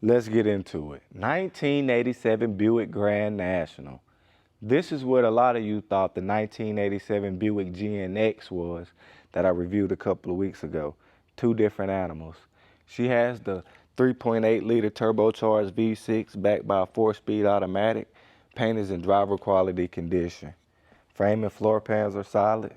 Let's get into it. 1987 Buick Grand National. This is what a lot of you thought the 1987 Buick GNX was that I reviewed a couple of weeks ago. Two different animals. She has the 3.8 liter turbocharged V6 backed by a 4-speed automatic. Paint is in driver quality condition. Frame and floor pans are solid.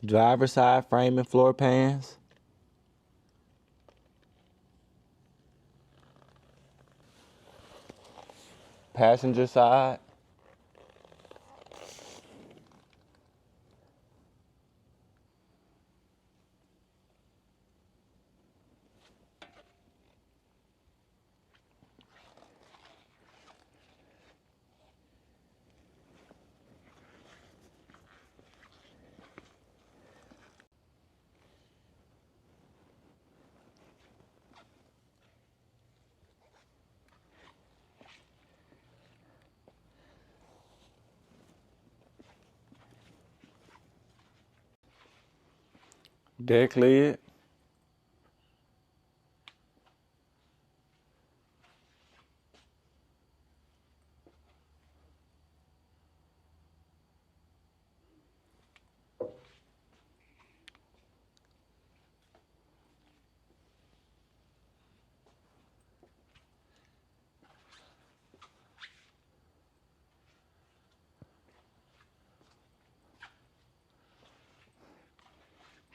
Driver side frame and floor pans. Passenger side. Deck lid.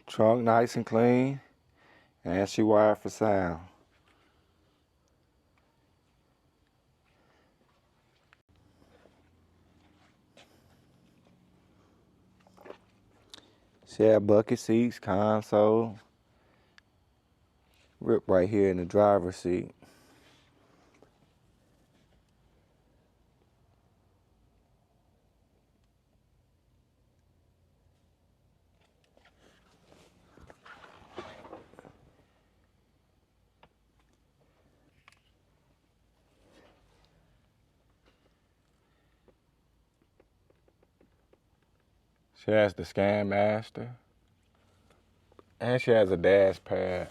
Trunk nice and clean. And she wired for sound. She had bucket seats, console. Rip right here in the driver's seat. She has the Scan Master. And she has a dash pad.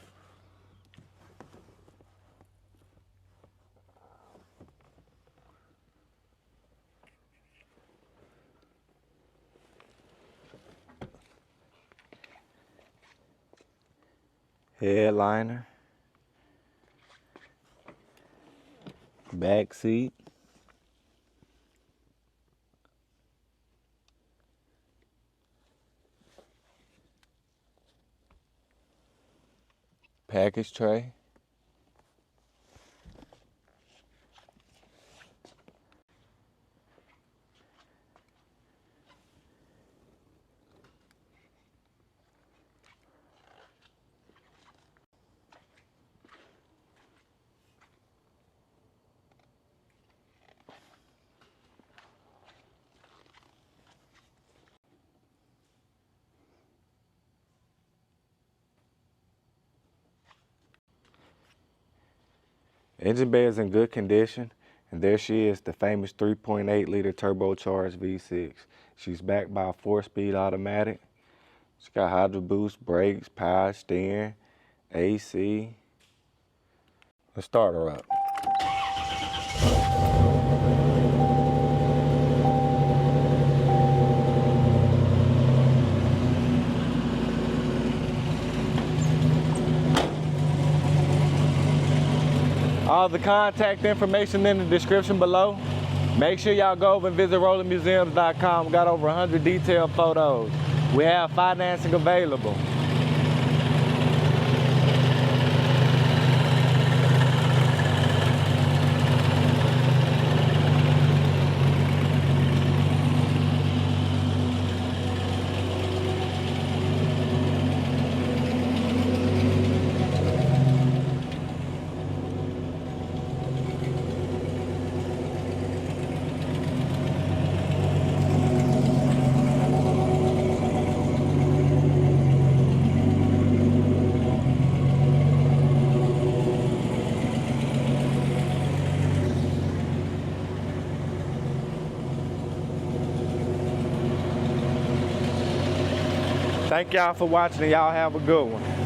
Headliner. Back seat. Package tray. Engine bay is in good condition, and there she is, the famous 3.8 liter turbocharged V6. She's backed by a 4-speed automatic. She's got hydro boost, brakes, power steering, AC. Let's start her up. All the contact information in the description below. Make sure y'all go over and visit rollingmuseums.com. We got over 100 detailed photos. We have financing available. Thank y'all for watching, and y'all have a good one.